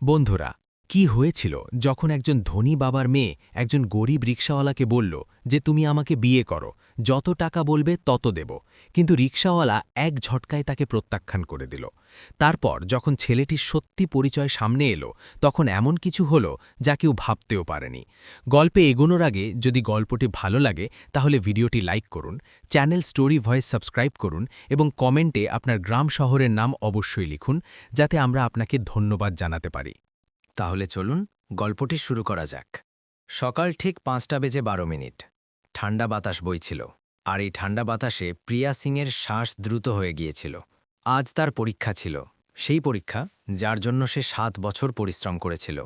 বন্ধুরা, কি হয়েছিল যখন একজন ধনী বাবার মেয়ে একজন গরিব রিকশাওয়ালাকে বলল যে তুমি আমাকে বিয়ে করো, যত টাকা বলবে তত দেব, কিন্তু রিকশাওয়ালা এক ঝটকায় তাকে প্রত্যাখ্যান করে দিল। তারপর যখন ছেলেটির সত্যি পরিচয় সামনে এলো, তখন এমন কিছু হলো যা কেউ ভাবতেও পারেনি। গল্পে এগোনোর আগে যদি গল্পটি ভালো লাগে তাহলে ভিডিওটি লাইক করুন, চ্যানেল স্টোরি ভয়েস সাবস্ক্রাইব করুন এবং কমেন্টে আপনার গ্রাম শহরের নাম অবশ্যই লিখুন, যাতে আমরা আপনাকে ধন্যবাদ জানাতে পারি। তাহলে চলুন গল্পটি শুরু করা যাক। সকাল ঠিক 5:12। ঠান্ডা বাতাস বইছিল, আর এই ঠান্ডা বাতাসে প্রিয়া সিংয়ের শ্বাস দ্রুত হয়ে গিয়েছিল। আজ তার পরীক্ষা ছিল, সেই পরীক্ষা যার জন্য সে 7 বছর পরিশ্রম করেছিল।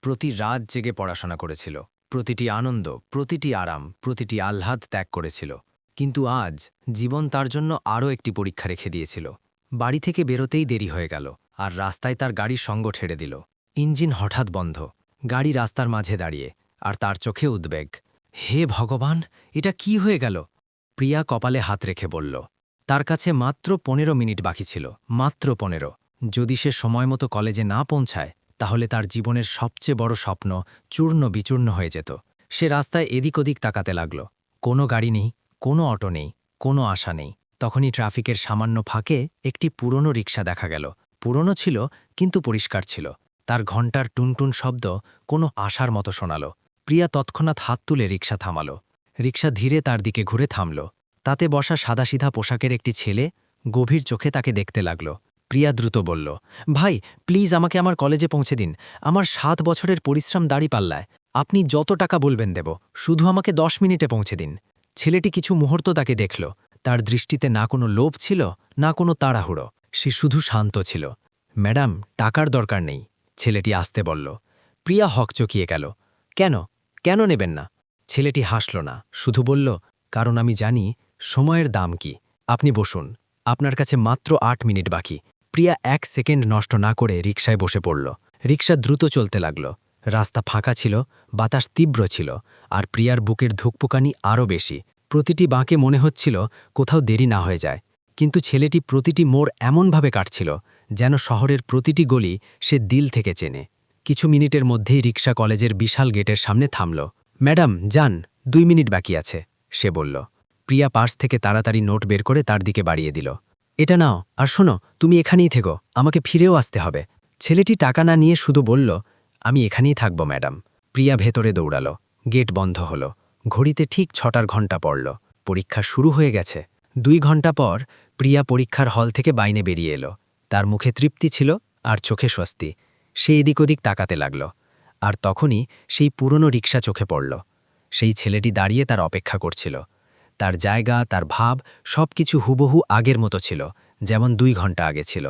প্রতি রাত জেগে পড়াশোনা করেছিল, প্রতিটি আনন্দ, প্রতিটি আরাম, প্রতিটি আহ্লাদ ত্যাগ করেছিল। কিন্তু আজ জীবন তার জন্য আরও একটি পরীক্ষা রেখে দিয়েছিল। বাড়ি থেকে বেরোতেই দেরি হয়ে গেল, আর রাস্তায় তার গাড়ির সঙ্গ ছেড়ে দিল। ইঞ্জিন হঠাৎ বন্ধ, গাড়ি রাস্তার মাঝে দাঁড়িয়ে, আর তার চোখে উদ্বেগ। হে ভগবান, এটা কি হয়ে গেল? প্রিয়া কপালে হাত রেখে বলল, তার কাছে মাত্র 15 মিনিট বাকি ছিল, মাত্র 15। যদি সে সময়মতো কলেজে না পৌঁছায়, তাহলে তার জীবনের সবচেয়ে বড় স্বপ্ন চূর্ণ বিচূর্ণ হয়ে যেত। সে রাস্তায় এদিক ওদিক তাকাতে লাগল। কোনো গাড়ি নেই, কোনো অটো নেই, কোনো আশা নেই। তখনই ট্রাফিকের সামান্য ফাঁকে একটি পুরনো রিকশা দেখা গেল। পুরনো ছিল, কিন্তু পরিষ্কার ছিল। তার ঘণ্টার টুনটুন শব্দ কোনো আশার মতো শোনাল। প্রিয়া তৎক্ষণাৎ হাত তুলে রিকশা থামাল। রিকশা ধীরে তার দিকে ঘুরে থামল। তাতে বসা সাদাসিধা পোশাকের একটি ছেলে গভীর চোখে তাকে দেখতে লাগল। প্রিয়া দ্রুত বলল, ভাই, প্লিজ আমাকে আমার কলেজে পৌঁছে দিন। আমার 7 বছরের পরিশ্রম দাঁড়িপাল্লায়। আপনি যত টাকা বলবেন দেব, শুধু আমাকে 10 মিনিটে পৌঁছে দিন। ছেলেটি কিছু মুহূর্ত তাকে দেখল। তার দৃষ্টিতে না কোনো লোভ ছিল, না কোনো তাড়াহুড়ো। সে শুধু শান্ত ছিল। ম্যাডাম, টাকার দরকার নেই, ছেলেটি আসতে বলল। প্রিয়া হকচকিয়ে গেল। কেন, কেন নেবেন না? ছেলেটি হাসল না, শুধু বলল, কারণ আমি জানি সময়ের দাম কি। আপনি বসুন, আপনার কাছে মাত্র 8 মিনিট বাকি। প্রিয়া 1 সেকেন্ড নষ্ট না করে রিকশায় বসে পড়ল। রিকশা দ্রুত চলতে লাগল। রাস্তা ফাঁকা ছিল, বাতাস তীব্র ছিল, আর প্রিয়ার বুকের ধুকপুকানি আরও বেশি। প্রতিটি বাঁকে মনে হচ্ছিল কোথাও দেরি না হয়ে যায়। কিন্তু ছেলেটি প্রতিটি মোড় এমনভাবে কাটছিল যেন শহরের প্রতিটি গলি সে দিল থেকে চেনে। কিছু মিনিটের মধ্যেই রিকশা কলেজের বিশাল গেটের সামনে থামল। ম্যাডাম, যান, 2 মিনিট বাকি আছে, সে বলল। প্রিয়া পার্স থেকে তাড়াতাড়ি নোট বের করে তার দিকে বাড়িয়ে দিল। এটা নাও, আর শোনো, তুমি এখানেই থেকো, আমাকে ফিরেও আসতে হবে। ছেলেটি টাকা না নিয়ে শুধু বলল, আমি এখানেই থাকব ম্যাডাম। প্রিয়া ভেতরে দৌড়াল। গেট বন্ধ হল। ঘড়িতে ঠিক 6টার ঘণ্টা পড়ল। পরীক্ষা শুরু হয়ে গেছে। 2 ঘণ্টা পর প্রিয়া পরীক্ষার হল থেকে বাইরে বেরিয়ে এলো। তার মুখে তৃপ্তি ছিল, আর চোখে স্বস্তি। সে এদিক ওদিক তাকাতে লাগল। আর তখনই সেই পুরনো রিকশা চোখে পড়ল। সেই ছেলেটি দাঁড়িয়ে তার অপেক্ষা করছিল। তার জায়গা, তার ভাব, সবকিছু হুবহু আগের মতো ছিল, যেমন 2 ঘণ্টা আগে ছিল।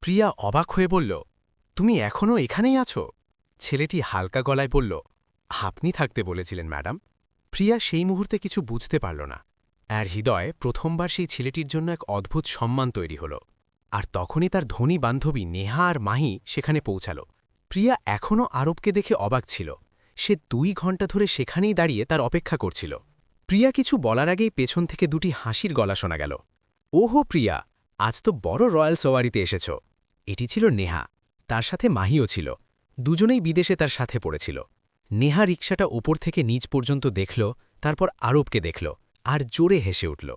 প্রিয়া অবাক হয়ে বলল, তুমি এখনও এখানেই আছো? ছেলেটি হালকা গলায় বলল, আপনি থাকতে বলেছিলেন ম্যাডাম। প্রিয়া সেই মুহূর্তে কিছু বুঝতে পারল না। আর হৃদয়ে প্রথমবার সেই ছেলেটির জন্য এক অদ্ভুত সম্মান তৈরি হল। আর তখনই তার ধনী বান্ধবী নেহা আর মাহি সেখানে পৌঁছাল। প্রিয়া এখনও আরবকে দেখে অবাক ছিল। সে 2 ঘণ্টা ধরে সেখানেই দাঁড়িয়ে তার অপেক্ষা করছিল। প্রিয়া কিছু বলার আগেই পেছন থেকে 2টি হাসির গলা শোনা গেল। ওহো প্রিয়া, আজ তো বড় রয়্যাল সওয়ারিতে এসেছ। এটি ছিল নেহা, তার সাথে মাহিও ছিল। দুজনেই বিদেশে তার সাথে পড়েছিল। নেহা রিকশাটা ওপর থেকে নিচ পর্যন্ত দেখল, তারপর আরবকে দেখল, আর জোরে হেসে উঠল।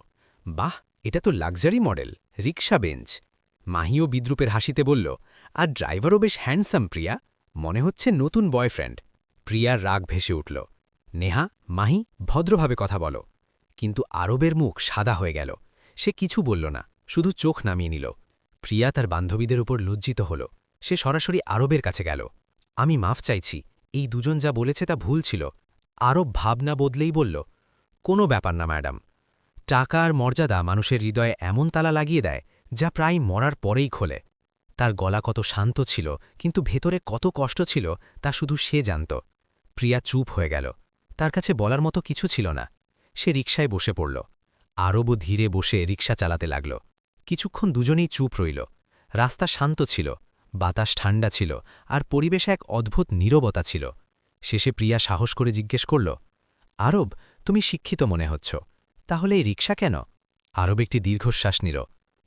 বাহ, এটা তো লাক্সারি মডেল, রিকশা বেঞ্চ। মাহিও বিদ্রুপের হাসিতে বলল, আর ড্রাইভারও বেশ হ্যান্ডসাম প্রিয়া, মনে হচ্ছে নতুন বয়ফ্রেন্ড। প্রিয়ার রাগ ভেসে উঠল। নেহা, মাহি, ভদ্রভাবে কথা বলো। কিন্তু আরবের মুখ সাদা হয়ে গেল। সে কিছু বলল না, শুধু চোখ নামিয়ে নিল। প্রিয়া তার বান্ধবীদের উপর লজ্জিত হল। সে সরাসরি আরবের কাছে গেল। আমি মাফ চাইছি, এই দুজন যা বলেছে তা ভুল ছিল। আরব ভাবনা বদলেই বলল, কোনো ব্যাপার না ম্যাডাম। টাকা আর মর্যাদা মানুষের হৃদয়ে এমন তালা লাগিয়ে দেয় যা প্রায় মরার পরেই খোলে। তার গলা কত শান্ত ছিল, কিন্তু ভেতরে কত কষ্ট ছিল তা শুধু সে জানত। প্রিয়া চুপ হয়ে গেল। তার কাছে বলার মতো কিছু ছিল না। সে রিকশায় বসে পড়ল। আরবও ধীরে বসে রিকশা চালাতে লাগল। কিছুক্ষণ দুজনেই চুপ রইল। রাস্তা শান্ত ছিল, বাতাস ঠান্ডা ছিল, আর পরিবেশে এক অদ্ভুত নীরবতা ছিল। শেষে প্রিয়া সাহস করে জিজ্ঞেস করল, আরব, তুমি শিক্ষিত মনে হচ্ছ, তাহলে এই রিকশা কেন? আরব একটি দীর্ঘশ্বাস নিল।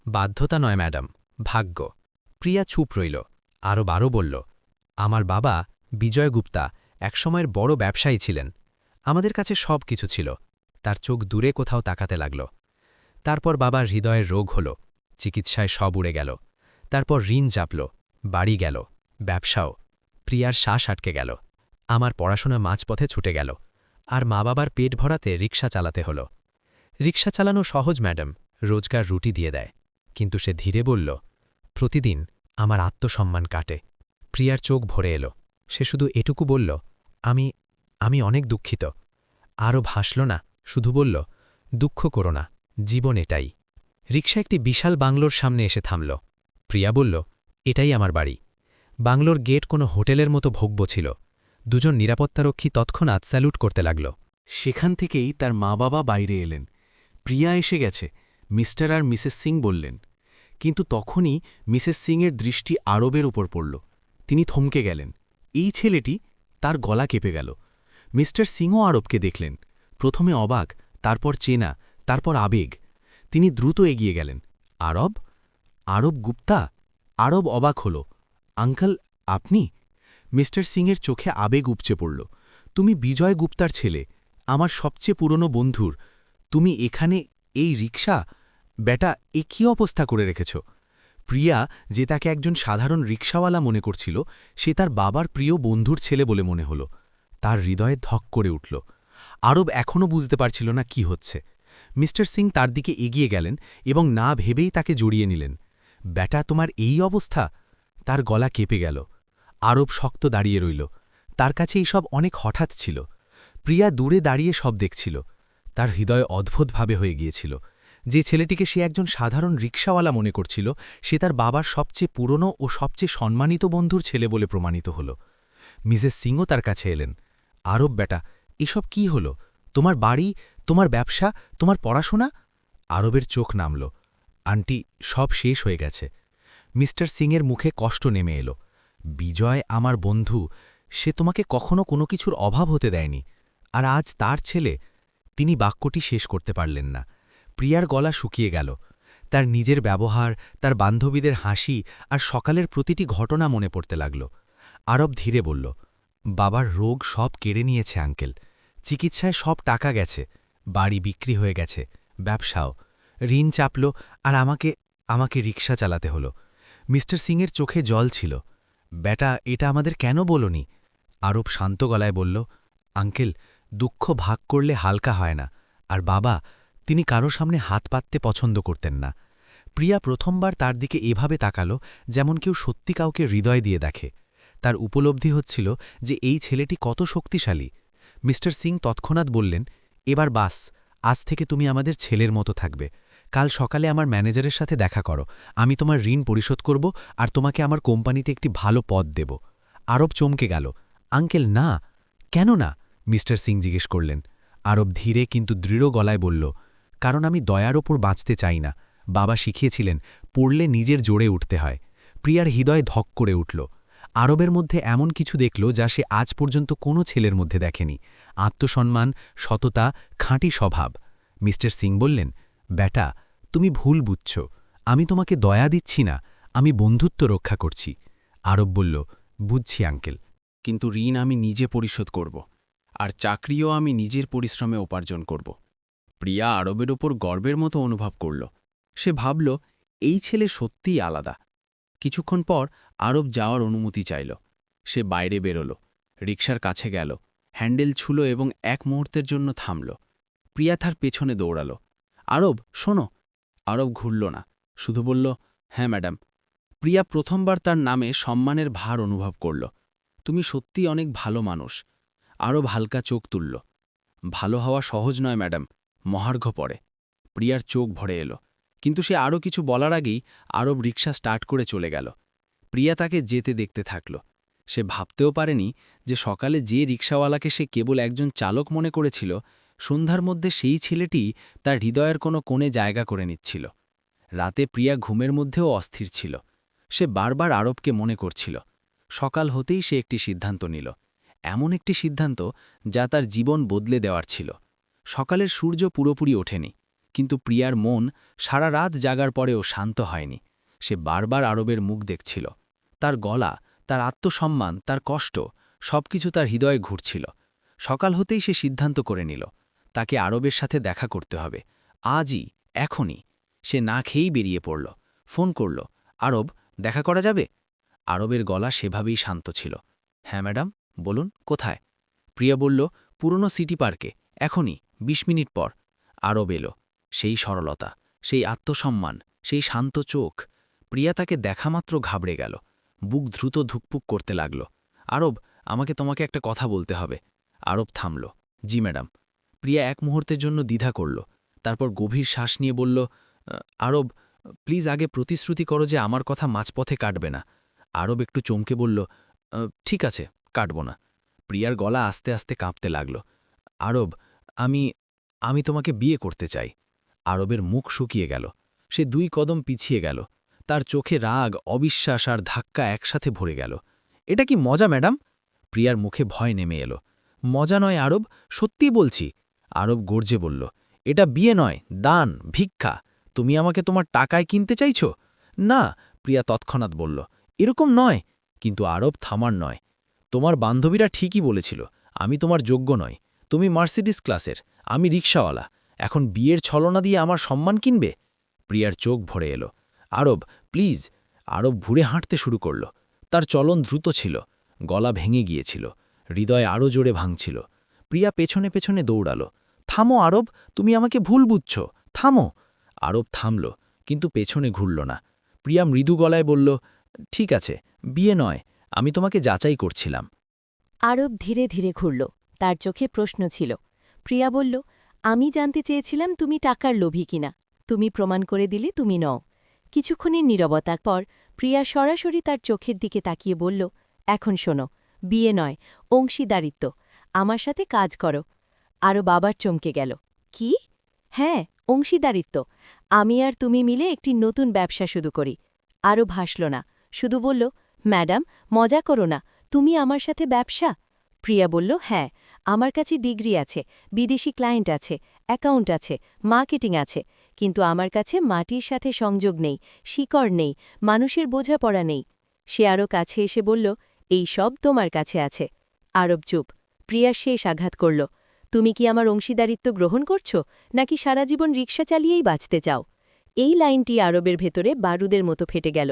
বাধ্যতা নয় ম্যাডাম, ভাগ্য। প্রিয়া চুপ রইল। আরব আরও বলল, আমার বাবা বিজয় গুপ্তা একসময়ের বড় ব্যবসায়ী ছিলেন। আমাদের কাছে সব কিছু ছিল। তার চোখ দূরে কোথাও তাকাতে লাগল। তারপর বাবার হৃদয়ের রোগ হল, চিকিৎসায় সব উড়ে গেল। তারপর ঋণ চাপল, বাড়ি গেল, ব্যবসাও। প্রিয়ার শ্বাস আটকে গেল। আমার পড়াশোনা মাঝপথে ছুটে গেল। আর মা বাবার পেট ভরাতে রিক্সা চালাতে হল। রিক্সা চালানো সহজ ম্যাডাম, রোজগার রুটি দিয়ে দেয়। কিন্তু সে ধীরে বলল, প্রতিদিন আমার আত্মসম্মান কাটে। প্রিয়ার চোখ ভরে এলো। সে শুধু এটুকু বলল, আমি অনেক দুঃখিত। আরও হাসল না, শুধু বলল, দুঃখ করো না, জীবন এটাই। রিক্সা একটি বিশাল বাংলোর সামনে এসে থামল। প্রিয়া বলল, এটাই আমার বাড়ি। বাংলোর গেট কোনো হোটেলের মতো ভোগ্য ছিল। দুজন নিরাপত্তারক্ষী তৎক্ষণাৎ স্যালুট করতে লাগল। সেখান থেকেই তার মা বাবা বাইরে এলেন। প্রিয়া এসে গেছে, মিস্টার আর মিসেস সিং বললেন। কিন্তু তখনই মিসেস সিংয়ের দৃষ্টি আরবের উপর পড়ল। তিনি থমকে গেলেন। এই ছেলেটি, তার গলা কেঁপে গেল। মিস্টার সিংও আরবকে দেখলেন। প্রথমে অবাক, তারপর চেনা, তারপর আবেগ। তিনি দ্রুত এগিয়ে গেলেন। আরব? আরব গুপ্তা? আরব অবাক হল। আঙ্কেল, আপনি? মিস্টার সিংয়ের চোখে আবেগ উপচে পড়ল। তুমি বিজয় গুপ্তার ছেলে, আমার সবচেয়ে পুরনো বন্ধুর। তুমি এখানে, এই রিক্সা? বেটা, এ কী অবস্থা করে রেখেছ? প্রিয়া, যে তাকে একজন সাধারণ রিক্সাওয়ালা মনে করছিল, সে তার বাবার প্রিয় বন্ধুর ছেলে বলে মনে হল। তার হৃদয়ে ধক করে উঠল। আরব এখনও বুঝতে পারছিল না কি হচ্ছে। মিস্টার সিং তার দিকে এগিয়ে গেলেন এবং না ভেবেই তাকে জড়িয়ে নিলেন। বেটা, তোমার এই অবস্থা? তার গলা কেঁপে গেল। আরব শক্ত দাঁড়িয়ে রইল। তার কাছে এইসব অনেক হঠাৎ ছিল। প্রিয়া দূরে দাঁড়িয়ে সব দেখছিল। তার হৃদয় অদ্ভুতভাবে হয়ে গিয়েছিল। যে ছেলেটিকে সে একজন সাধারণ রিক্সাওয়ালা মনে করছিল, সে তার বাবার সবচেয়ে পুরনো ও সবচেয়ে সম্মানিত বন্ধুর ছেলে বলে প্রমাণিত হল। মিসেস সিংও তার কাছে এলেন। আরব বেটা, এসব কি হল? তোমার বাড়ি, তোমার ব্যবসা, তোমার পড়াশোনা? আরবের চোখ নামল। আন্টি, সব শেষ হয়ে গেছে। মিস্টার সিংয়ের মুখে কষ্ট নেমে এলো। বিজয় আমার বন্ধু, সে তোমাকে কখনো কোনো কিছুর অভাব হতে দেয়নি। আর আজ তার ছেলে। তিনি বাক্যটি শেষ করতে পারলেন না। প্রিয়ার গলা শুকিয়ে গেল। তার নিজের ব্যবহার, তার বান্ধবীদের হাসি আর সকালের প্রতিটি ঘটনা মনে পড়তে লাগল। আরব ধীরে বলল, বাবার রোগ সব কেড়ে নিয়েছে আঙ্কেল। চিকিৎসায় সব টাকা গেছে, বাড়ি বিক্রি হয়ে গেছে, ব্যবসাও। ঋণ চাপল, আর আমাকে রিক্সা চালাতে হলো। মিস্টার সিংয়ের চোখে জল ছিল। বেটা, এটা আমাদের কেন বলনি? আরব শান্ত গলায় বলল, আঙ্কেল, দুঃখ ভাগ করলে হালকা হয় না। আর বাবা, তিনি কারো সামনে হাত পাততে পছন্দ করতেন না। প্রিয়া প্রথমবার তার দিকে এভাবে তাকালো, যেমন কেউ সত্যি কাউকে হৃদয় দিয়ে দেখে। তার উপলব্ধি হচ্ছিল যে এই ছেলেটি কত শক্তিশালী। মিস্টার সিং তৎক্ষণাৎ বললেন, এবার বাস, আজ থেকে তুমি আমাদের ছেলের মতো থাকবে। কাল সকালে আমার ম্যানেজারের সাথে দেখা করো। আমি তোমার ঋণ পরিশোধ করব আর তোমাকে আমার কোম্পানিতে একটি ভালো পদ দেব। আরব চমকে গেল। আঙ্কেল, না। কেন না? মিস্টার সিং জিজ্ঞেস করলেন। আরব ধীরে কিন্তু দৃঢ় গলায় বলল, কারণ আমি দয়ার ওপর বাঁচতে চাই না। বাবা শিখিয়েছিলেন, পড়লে নিজের জোরে উঠতে হয়। প্রিয়ার হৃদয় ধক করে উঠল। আরবের মধ্যে এমন কিছু দেখল যা সে আজ পর্যন্ত কোনো ছেলের মধ্যে দেখেনি। আত্মসম্মান, সততা, খাঁটি স্বভাব। মিস্টার সিং বললেন, বেটা, তুমি ভুল বুঝছ। আমি তোমাকে দয়া দিচ্ছি না, আমি বন্ধুত্ব রক্ষা করছি। আরব বলল, বুঝছি আঙ্কেল, কিন্তু ঋণ আমি নিজে পরিশোধ করব, আর চাকরিও আমি নিজের পরিশ্রমে উপার্জন করব। প্রিয়া আরবের ওপর গর্বের মতো অনুভব করল। সে ভাবল, এই ছেলে সত্যিই আলাদা। কিছুক্ষণ পর আরব যাওয়ার অনুমতি চাইল। সে বাইরে বেরোল, রিকশার কাছে গেল, হ্যান্ডেল ছুলো এবং এক মুহূর্তের জন্য থামল। প্রিয়া তার পেছনে দৌড়াল। আরব, শোনো। আরব ঘুরল না, শুধু বলল, হ্যাঁ ম্যাডাম। প্রিয়া প্রথমবার তার নামে সম্মানের ভার অনুভব করল। তুমি সত্যি অনেক ভালো মানুষ। আরব হালকা চোখ তুলল। ভালো হওয়া সহজ নয় ম্যাডাম, মহার্ঘ পড়ে। প্রিয়ার চোখ ভরে এলো, কিন্তু সে আরও কিছু বলার আগেই আরব রিকশা স্টার্ট করে চলে গেল। প্রিয়া তাকে যেতে দেখতে থাকল। সে ভাবতেও পারেনি যে সকালে যে রিকশাওয়ালাকে সে কেবল একজন চালক মনে করেছিল, সন্ধ্যার মধ্যে সেই ছেলেটি তার হৃদয়ের কোনো কোণে জায়গা করে নিচ্ছিল। রাতে প্রিয়া ঘুমের মধ্যেও অস্থির ছিল। সে বারবার আরবকে মনে করছিল। সকাল হতেই সে একটি সিদ্ধান্ত নিল, এমন একটি সিদ্ধান্ত যা তার জীবন বদলে দেওয়ার ছিল। সকালের সূর্য পুরোপুরি ওঠেনি, কিন্তু প্রিয়ার মন সারা রাত জাগার পরেও শান্ত হয়নি। সে বারবার আরবের মুখ দেখছিল, তার গলা, তার আত্মসম্মান, তার কষ্ট, সবকিছু তার হৃদয়ে ঘুরছিল। সকাল হতেই সে সিদ্ধান্ত করে নিল, তাকে আরবের সাথে দেখা করতে হবে, আজই, এখনই। সে না খেয়েই বেরিয়ে পড়ল, ফোন করল, আরব, দেখা করা যাবে? আরবের গলা সেভাবেই শান্ত ছিল। হ্যাঁ ম্যাডাম, বলুন, কোথায়? প্রিয়া বলল, পুরনো সিটি পার্কে, এখনই, ২০ মিনিট পর। আরব এলো, সেই সরলতা, সেই আত্মসম্মান, সেই শান্ত চোখ। প্রিয়া তাকে দেখামাত্র ঘাবড়ে গেল, বুক দ্রুত ধুকপুক করতে লাগল। আরব, আমাকে তোমাকে একটা কথা বলতে হবে। আরব থামল। জি ম্যাডাম। প্রিয়া এক মুহূর্তের জন্য দ্বিধা করল, তারপর গভীর শ্বাস নিয়ে বলল, আরব, প্লিজ আগে প্রতিশ্রুতি করো যে আমার কথা মাঝপথে কাটবে না। আরব একটু চমকে বলল, ঠিক আছে, কাটব না। প্রিয়ার গলা আস্তে আস্তে কাঁপতে লাগল। আরব, আমি তোমাকে বিয়ে করতে চাই। আরবের মুখ শুকিয়ে গেল, সে ২ কদম পিছিয়ে গেল, তার চোখে রাগ, অবিশ্বাস আর ধাক্কা একসাথে ভরে গেল। এটা কি মজা ম্যাডাম? প্রিয়ার মুখে ভয় নেমে এলো। মজা নয় আরব, সত্যি বলছি। আরব গর্জে বলল, এটা বিয়ে নয়, দান, ভিক্ষা। তুমি আমাকে তোমার টাকায় কিনতে চাইছ? না, প্রিয়া তৎক্ষণাৎ বলল, এরকম নয়। কিন্তু আরব থামার নয়। তোমার বান্ধবীরা ঠিকই বলেছিল, আমি তোমার যোগ্য নই। তুমি মার্সিডিস ক্লাসের, আমি রিকশাওয়ালা। এখন বিয়ের ছলনা দিয়ে আমার সম্মান কিনবে? প্রিয়ার চোখ ভরে এলো। আরব, প্লিজ। আরব ঘুরে হাঁটতে শুরু করল। তার চলন দ্রুত ছিল, গলা ভেঙে গিয়েছিল, হৃদয় আরও জোরে ভাঙছিল। প্রিয়া পেছনে পেছনে দৌড়ালো। থামো আরব, তুমি আমাকে ভুল বুঝছ, থামো। আরব থামল, কিন্তু পেছনে ঘুরল না। প্রিয়া মৃদু গলায় বলল, ঠিক আছে, বিয়ে নয়, আমি তোমাকে যাচাই করছিলাম। আরব ধীরে ধীরে ঘুরল, তার চোখে প্রশ্ন ছিল। প্রিয়া বলল, আমি জানতে চেয়েছিলাম তুমি টাকার লোভী কিনা, তুমি প্রমাণ করে দিলে তুমি নও। কিছুক্ষণের নীরবতার পর প্রিয়া সরাসরি তার চোখের দিকে তাকিয়ে বলল, এখন শোনো, বিয়ে নয়, অংশীদারিত্ব। আমার সাথে কাজ করো। আরও বাবার চমকে গেল। কি? হ্যাঁ, অংশীদারিত্ব। আমি আর তুমি মিলে একটি নতুন ব্যবসা শুরু করি। আরও ভাসল না, শুধু বলল, ম্যাডাম, মজা করো না, তুমি আমার সাথে ব্যবসা? প্রিয়া বলল, হ্যাঁ, আমার কাছে ডিগ্রি আছে, বিদেশি ক্লায়েন্ট আছে, অ্যাকাউন্ট আছে, মার্কেটিং আছে, কিন্তু আমার কাছে মাটির সাথে সংযোগ নেই, শিকড় নেই, মানুষের বোঝাপড়া নেই। সে আরও কাছে এসে বলল, এই সব তোমার কাছে আছে। আরব চুপ। প্রিয়া শেষ আঘাত করল। তুমি কি আমার অংশীদারিত্ব গ্রহণ করছ, নাকি সারা জীবন রিকশা চালিয়েই বাঁচতে চাও? এই লাইনটি আরবের ভেতরে বারুদের মতো ফেটে গেল।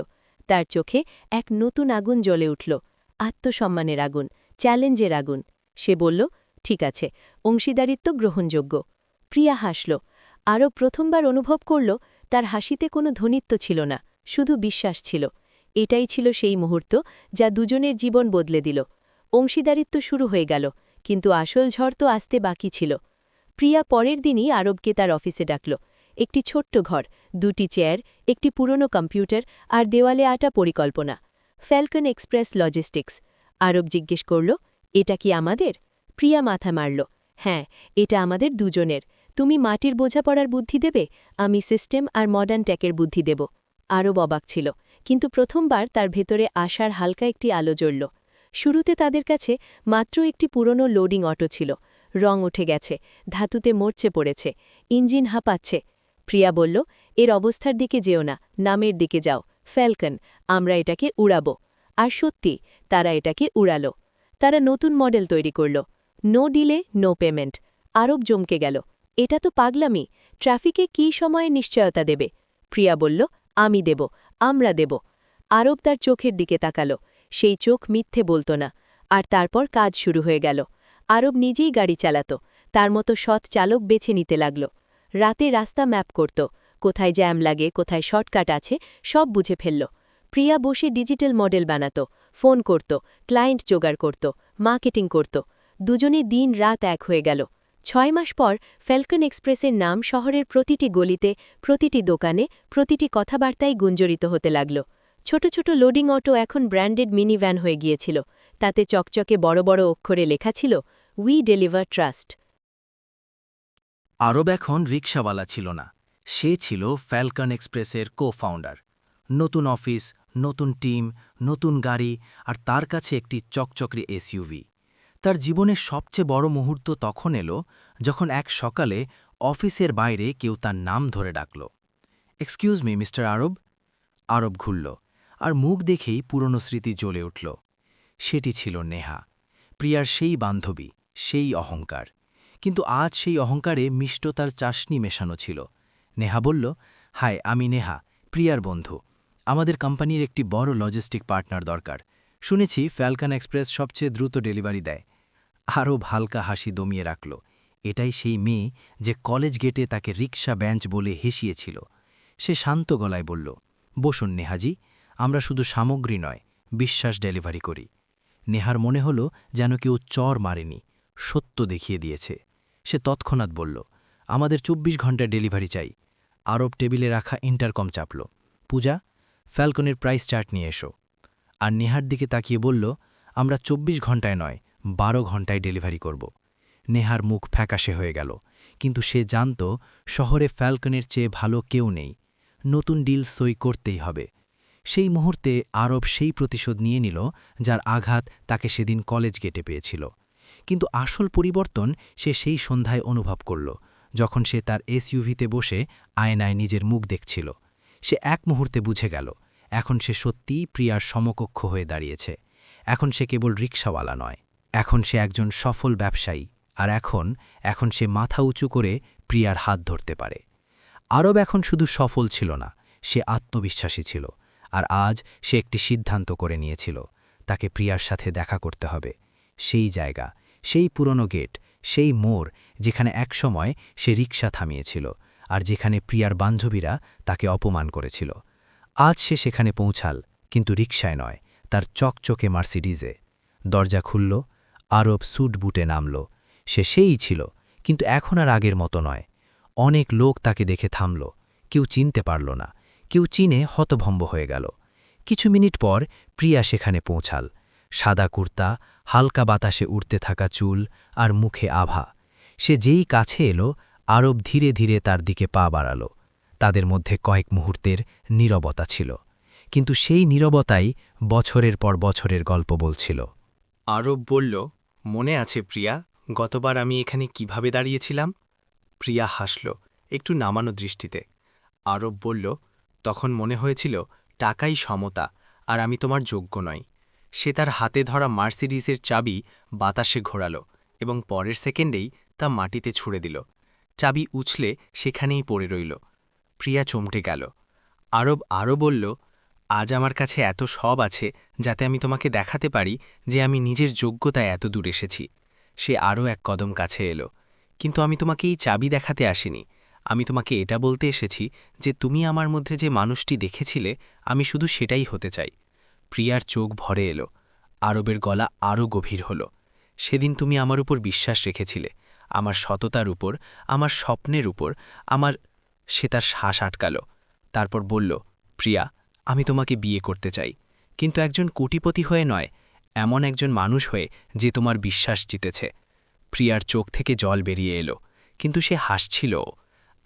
তার চোখে এক নতুন আগুন জ্বলে উঠল, আত্মসম্মানের আগুন, চ্যালেঞ্জের আগুন। সে বলল, ঠিক আছে, অংশীদারিত্ব গ্রহণযোগ্য। প্রিয়া হাসল। আরব প্রথমবার অনুভব করল, তার হাসিতে কোনো ধ্বনিত্ব ছিল না, শুধু বিশ্বাস ছিল। এটাই ছিল সেই মুহূর্ত যা দুজনের জীবন বদলে দিল। অংশীদারিত্ব শুরু হয়ে গেল, কিন্তু আসল ঝড় তো আসতে বাকি ছিল। প্রিয়া পরের দিনই আরবকে তার অফিসে ডাকল। একটি ছোট্ট ঘর, 2টি চেয়ার, একটি পুরনো কম্পিউটার আর দেওয়ালে আটা পরিকল্পনা। Falcon express logistics. আরব জিজ্ঞেস করল, এটা কি আমাদের? প্রিয়া মাথা মারল। হ্যাঁ, এটা আমাদের দুজনের। তুমি মাটির বোঝাপড়ার বুদ্ধি দেবে, আমি সিস্টেম আর মডার্ন টেকের বুদ্ধি দেব। আরব অবাক ছিল, কিন্তু প্রথমবার তার ভেতরে আশার হালকা একটি আলো জ্বলল। শুরুতে তাদের কাছে মাত্র একটি পুরনো লোডিং অটো ছিল, রং উঠে গেছে, ধাতুতে মরচে পড়েছে, ইঞ্জিন হাঁপাচ্ছে। প্রিয়া বলল, এর অবস্থার দিকে যেও না, নামের দিকে যাও, ফ্যালকন, আমরা এটাকে উড়াবো। আর সত্যি, তারা এটাকে উড়ালো। তারা নতুন মডেল তৈরি করল। No delay, no payment. আরব জমকে গেল। এটা তো পাগলামি, ট্রাফিকে কী সময়ে নিশ্চয়তা দেবে? প্রিয়া বলল, আমি দেব, আমরা দেব। আরব তার চোখের দিকে তাকাল, সেই চোখ মিথ্যে বলত না। আর তারপর কাজ শুরু হয়ে গেল। আরব নিজেই গাড়ি চালাত, তার মতো সৎ চালক বেছে নিতে লাগল। রাতে রাস্তা ম্যাপ করত, কোথায় জ্যাম লাগে, কোথায় শর্টকাট আছে, সব বুঝে ফেলল। প্রিয়া বসে ডিজিটাল মডেল বানাত, ফোন করত, ক্লায়েন্ট জোগাড় করত, মার্কেটিং করত। দুজনে দিন রাত এক হয়ে গেল। 6 মাস পর ফ্যালকন এক্সপ্রেসের নাম শহরের প্রতিটি গলিতে, প্রতিটি দোকানে, প্রতিটি কথাবার্তায় গুঞ্জরিত হতে লাগল। ছোট ছোট লোডিং অটো এখন ব্র্যান্ডেড মিনি ভ্যান হয়ে গিয়েছিল। তাতে চকচকে বড় বড় অক্ষরে লেখা ছিল, উই ডেলিভার ট্রাস্ট। আরব এখন রিকশাওয়ালা ছিল না, সে ছিল ফ্যালকন এক্সপ্রেসের কো-ফাউন্ডার। নতুন অফিস, নতুন টিম, নতুন গাড়ি, আর তার কাছে একটি চকচকরি এসইউভি। তার জীবনের সবচেয়ে বড় মুহূর্ত তখন এলো যখন এক সকালে অফিসের বাইরে কেউ তার নাম ধরে ডাকল, এক্সকিউজ মি মিস্টার আরব। আরব ঘুরল, আর মুখ দেখেই পুরনো স্মৃতি জ্বলে উঠল। সেটি ছিল নেহা, প্রিয়ার সেই বান্ধবী, সেই অহংকার। কিন্তু আজ সেই অহংকারে মিষ্টতার চাশনি মেশানো ছিল। নেহা বলল, হাই, আমি নেহা, প্রিয়ার বন্ধু। আমাদের কোম্পানির একটি বড় লজিস্টিক পার্টনার দরকার। শুনেছি ফ্যালকন এক্সপ্রেস সবচেয়ে দ্রুত ডেলিভারি দেয়। আরব হালকা হাসি দমিয়ে রাখল। এটাই সেই মেয়ে যে কলেজ গেটে তাকে রিক্সা বেঞ্চ বলে হেসিয়েছিল। সে শান্ত গলায় বলল, বসুন নেহাজি, আমরা শুধু সামগ্রী নয়, বিশ্বাস ডেলিভারি করি। নেহার মনে হল যেন কেউ চর মারেনি, সত্য দেখিয়ে দিয়েছে। সে তৎক্ষণাৎ বলল, আমাদের ২৪ ঘন্টার ডেলিভারি চাই। আরব টেবিলে রাখা ইন্টারকম চাপল। পূজা, ফ্যালকনের প্রাইস চার্ট নিয়ে এসো। আর নেহার দিকে তাকিয়ে বলল, আমরা ২৪ ঘন্টায় নয়, ১২ ঘন্টায় ডেলিভারি করব। নেহার মুখ ফ্যাকাশে হয়ে গেল, কিন্তু সে জানত শহরে ফ্যালকনের চেয়ে ভালো কেউ নেই। নতুন ডিল সই করতেই হবে। সেই মুহূর্তে আরব সেই প্রতিশোধ নিয়ে নিল যার আঘাত তাকে সেদিন কলেজ গেটে পেয়েছিল। কিন্তু আসল পরিবর্তন সে সেই সন্ধ্যায় অনুভব করল, যখন সে তার এসইউভিতে বসে আয়নায় নিজের মুখ দেখছিল। সে এক মুহূর্তে বুঝে গেল, এখন সে সত্যিই প্রিয়ার সমকক্ষ হয়ে দাঁড়িয়েছে। এখন সে কেবল রিকশাওয়ালা নয়, এখন সে একজন সফল ব্যবসায়ী। আর এখন সে মাথা উঁচু করে প্রিয়ার হাত ধরতে পারে। আরব এখন শুধু সফল ছিল না, সে আত্মবিশ্বাসী ছিল। আর আজ সে একটি সিদ্ধান্ত করে নিয়েছিল, তাকে প্রিয়ার সাথে দেখা করতে হবে। সেই জায়গা, সেই পুরনো গেট, সেই মোড় যেখানে একসময় সে রিক্সা থামিয়েছিল, আর যেখানে প্রিয়ার বান্ধবীরা তাকে অপমান করেছিল। আজ সে সেখানে পৌঁছাল, কিন্তু রিকশায় নয়, তার চকচকে মার্সিডিজে। দরজা খুলল, আরব স্যুট বুটে নামল। সে সেই ছিল, কিন্তু এখন আর আগের মতো নয়। অনেক লোক তাকে দেখে থামল, কেউ চিনতে পারল না, কেউ চিনে হতভম্ব হয়ে গেল। কিছু মিনিট পর প্রিয়া সেখানে পৌঁছাল। সাদা কুর্তা, হালকা বাতাসে উড়তে থাকা চুল আর মুখে আভা। সে যেই কাছে এলো, আরব ধীরে ধীরে তার দিকে পা বাড়াল। তাদের মধ্যে কয়েক মুহূর্তের নীরবতা ছিল, কিন্তু সেই নীরবতাই বছরের পর বছরের গল্প বলছিল। আরব বলল, মনে আছে প্রিয়া, গতবার আমি এখানে কিভাবে দাঁড়িয়েছিলাম? প্রিয়া হাসল, একটু নামানো দৃষ্টিতে। আরব বলল, তখন মনে হয়েছিল টাকাই সমতা, আর আমি তোমার যোগ্য নই। সে তার হাতে ধরা মার্সিডিসের চাবি বাতাসে ঘোরাল এবং পরের সেকেন্ডেই তা মাটিতে ছুঁড়ে দিল। চাবি উছলে সেখানেই পড়ে রইল। প্রিয়া চমটে গেল। আরব আরও বলল, আজ আমার কাছে এত সব আছে যাতে আমি তোমাকে দেখাতে পারি যে আমি নিজের যোগ্যতায় এত দূর এসেছি। সে আরও এক কদম কাছে এলো। কিন্তু আমি তোমাকে এই চাবি দেখাতে আসিনি, আমি তোমাকে এটা বলতে এসেছি যে তুমি আমার মধ্যে যে মানুষটি দেখেছিলে, আমি শুধু সেটাই হতে চাই। প্রিয়ার চোখ ভরে এলো। আরবের গলা আরও গভীর হল। সেদিন তুমি আমার উপর বিশ্বাস রেখেছিলে, আমার সততার উপর, আমার স্বপ্নের উপর, সে তার শ্বাস আটকাল। তারপর বলল, প্রিয়া, আমি তোমাকে বিয়ে করতে চাই, কিন্তু একজন কোটিপতি হয়ে নয়, এমন একজন মানুষ হয়ে যে তোমার বিশ্বাস জিতেছে। প্রিয়ার চোখ থেকে জল বেরিয়ে এলো, কিন্তু সে হাসছিল।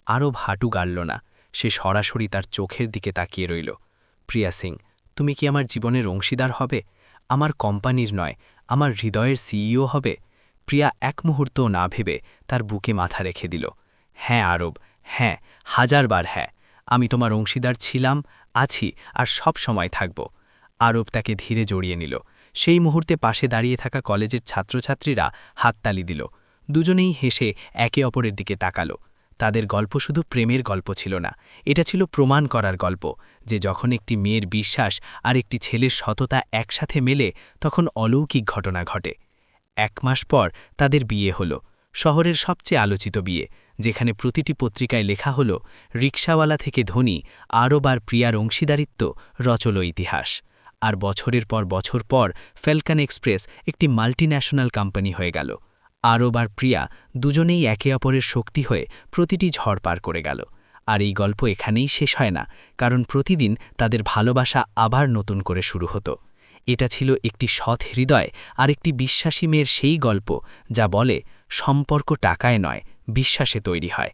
আরব হাঁটু গাড়ল না, সে সরাসরি তার চোখের দিকে তাকিয়ে রইল। প্রিয়া সিং, তুমি কি আমার জীবনের অংশীদার হবে? আমার কোম্পানির নয়, আমার হৃদয়ের সিইও হবে? প্রিয়া এক মুহূর্তও না ভেবে তার বুকে মাথা রেখে দিল। হ্যাঁ আরব, হ্যাঁ, 1000 বার হ্যাঁ, আমি তোমার অংশীদার ছিলাম, আছি, আর সব সময় থাকব। আরব তাকে ধীরে জড়িয়ে নিল। সেই মুহূর্তে পাশে দাঁড়িয়ে থাকা কলেজের ছাত্রছাত্রীরা হাততালি দিল। দুজনেই হেসে একে অপরের দিকে তাকালো। তাদের গল্প শুধু প্রেমের গল্প ছিল না, এটা ছিল প্রমাণ করার গল্প যে যখন একটি মেয়ের বিশ্বাস আর একটি ছেলের সততা একসাথে মেলে, তখন অলৌকিক ঘটনা ঘটে। 1 মাস পর তাদের বিয়ে হলো, শহরের সবচেয়ে আলোচিত বিয়ে, যেখানে প্রতিটি পত্রিকায় লেখা হলো রিকশাওয়ালা থেকে ধনী, আরব আর প্রিয়ার অংশীদারিত্ব রচল ইতিহাস। আর বছরের পর বছর পর ফ্যালকন এক্সপ্রেস একটি মাল্টিন্যাশনাল কোম্পানি হয়ে গেল। আরব আর প্রিয়া দুজনেই একে অপরের শক্তি হয়ে প্রতিটি ঝড় পার করে গেল। আর এই গল্প এখানেই শেষ হয় না, কারণ প্রতিদিন তাদের ভালোবাসা আবার নতুন করে শুরু হতো। এটা ছিল একটি সৎ হৃদয় আর একটি বিশ্বাসী মেয়ের সেই গল্প, যা বলে সম্পর্ক টাকায় নয়, বিশ্বাসে তৈরি হয়।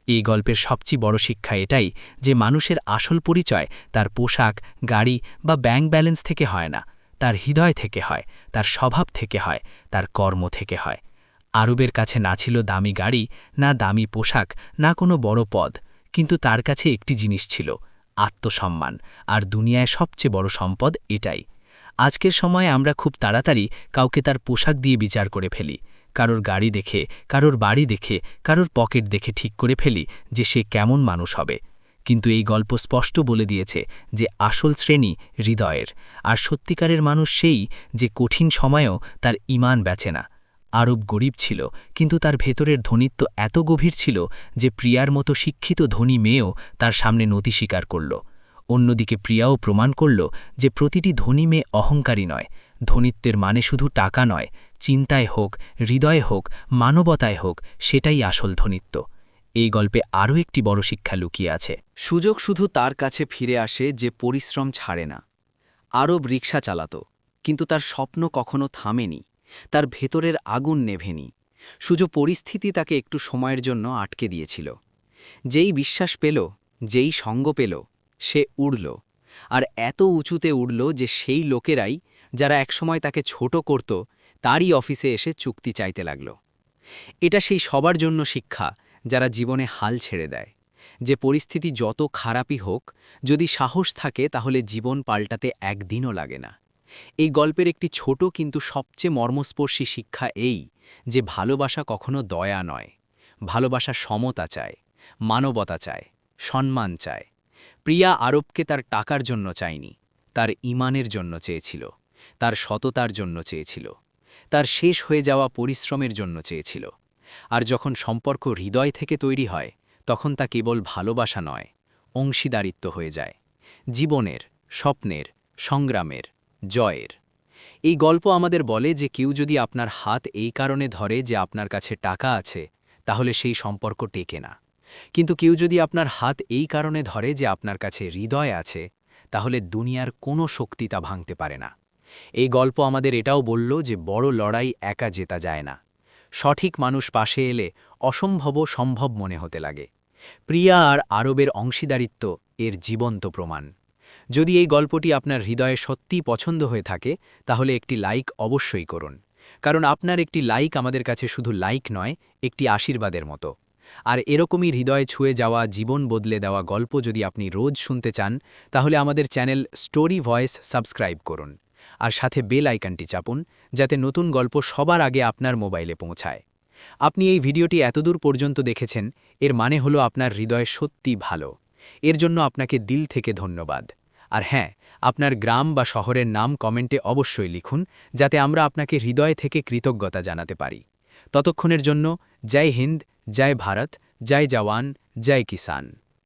এই গল্পের সবচেয়ে বড় শিক্ষা এটাই যে মানুষের আসল পরিচয় তার পোশাক, গাড়ি বা ব্যাংক ব্যালেন্স থেকে হয় না, তার হৃদয় থেকে হয়, তার স্বভাব থেকে হয়, তার কর্ম থেকে হয়। আরবের কাছে না ছিল দামি গাড়ি, না দামি পোশাক, না কোনো বড় পদ, কিন্তু তার কাছে একটি জিনিস ছিল, আত্মসম্মান। আর দুনিয়ায় সবচেয়ে বড় সম্পদ এটাই। আজকের সময়ে আমরা খুব তাড়াতাড়ি কাউকে তার পোশাক দিয়ে বিচার করে ফেলি, কারোর গাড়ি দেখে, কারোর বাড়ি দেখে, কারোর পকেট দেখে ঠিক করে ফেলি যে সে কেমন মানুষ হবে। কিন্তু এই গল্প স্পষ্ট বলে দিয়েছে যে আসল শ্রেণী হৃদয়ের, আর সত্যিকারের মানুষ সেই যে কঠিন সময়েও তার ঈমান বেচে না। আরব গরিব ছিল, কিন্তু তার ভেতরের ধনিত্ব এত গভীর ছিল যে প্রিয়ার মতো শিক্ষিত ধনী মেয়েও তার সামনে নতি স্বীকার করল। অন্যদিকে প্রিয়াও প্রমাণ করল যে প্রতিটি ধনী মেয়ে অহংকারী নয়। ধনিত্বের মানে শুধু টাকা নয়, চিন্তায় হোক, হৃদয়ে হোক, মানবতায় হোক, সেটাই আসল ধনিত্ব। এই গল্পে আরও একটি বড় শিক্ষা লুকিয়ে আছে। সুযোগ শুধু তার কাছে ফিরে আসে যে পরিশ্রম ছাড়ে না। আরব রিকশা চালাত, কিন্তু তার স্বপ্ন কখনো থামেনি, তার ভেতরের আগুন নেভেনি। শুধু পরিস্থিতি তাকে একটু সময়ের জন্য আটকে দিয়েছিল। যেই বিশ্বাস পেল, যেই সঙ্গ পেল, সে উড়ল। আর এত উঁচুতে উড়ল যে সেই লোকেরাই, যারা একসময় তাকে ছোট করত, তারই অফিসে এসে চুক্তি চাইতে লাগল। এটা সেই সবার জন্য শিক্ষা যারা জীবনে হাল ছেড়ে দেয়, যে পরিস্থিতি যত খারাপই হোক, যদি সাহস থাকে তাহলে জীবন পাল্টাতে একদিনও লাগে না। এই গল্পের একটি ছোট কিন্তু সবচেয়ে মর্মস্পর্শী শিক্ষা এই যে ভালোবাসা কখনো দয়া নয়, ভালোবাসা সমতা চায়, মানবতা চায়, সম্মান চায়। প্রিয়া আরবকে তার টাকার জন্য চায়নি, তার ঈমানের জন্য চেয়েছিল, তার সততার জন্য চেয়েছিল, তার শেষ হয়ে যাওয়া পরিশ্রমের জন্য চেয়েছিল। আর যখন সম্পর্ক হৃদয় থেকে তৈরি হয়, তখন তা কেবল ভালোবাসা নয়, অংশীদারিত্ব হয়ে যায়, জীবনের, স্বপ্নের, সংগ্রামের, জয়ের। এই গল্প আমাদের বলে যে কেউ যদি আপনার হাত এই কারণে ধরে যে আপনার কাছে টাকা আছে, তাহলে সেই সম্পর্ক টেকে না। কিন্তু কেউ যদি আপনার হাত এই কারণে ধরে যে আপনার কাছে হৃদয় আছে, তাহলে দুনিয়ার কোনো শক্তি তা ভাঙতে পারে না। এই গল্প আমাদের এটাও বলল যে বড় লড়াই একা জেতা যায় না। সঠিক মানুষ পাশে এলে অসম্ভবও সম্ভব মনে হতে লাগে। প্রিয়া আর আরবের অংশীদারিত্ব এর জীবন্ত প্রমাণ। যদি এই গল্পটি আপনার হৃদয়ে সত্যিই পছন্দ হয়ে থাকে, তাহলে একটি লাইক অবশ্যই করুন, কারণ আপনার একটি লাইক আমাদের কাছে শুধু লাইক নয়, একটি আশীর্বাদের মতো। আর এরকমই হৃদয়ে ছুঁয়ে যাওয়া, জীবন বদলে দেওয়া গল্প যদি আপনি রোজ শুনতে চান, তাহলে আমাদের চ্যানেল স্টোরি ভয়েস সাবস্ক্রাইব করুন, আর সাথে বেল আইকনটি চাপুন, যাতে নতুন গল্প সবার আগে আপনার মোবাইলে পৌঁছায়। আপনি এই ভিডিওটি এতদূর পর্যন্ত দেখেছেন, এর মানে হলো আপনার হৃদয় সত্যি ভালো। এর জন্য আপনাকে দিল থেকে ধন্যবাদ। আর হ্যাঁ, আপনার গ্রাম বা শহরের নাম কমেন্টে অবশ্যই লিখুন, যাতে আমরা আপনাকে হৃদয় থেকে কৃতজ্ঞতা জানাতে পারি। ততক্ষণের জন্য জয় হিন্দ, জয় ভারত, জয় জওয়ান, জয় কিষান।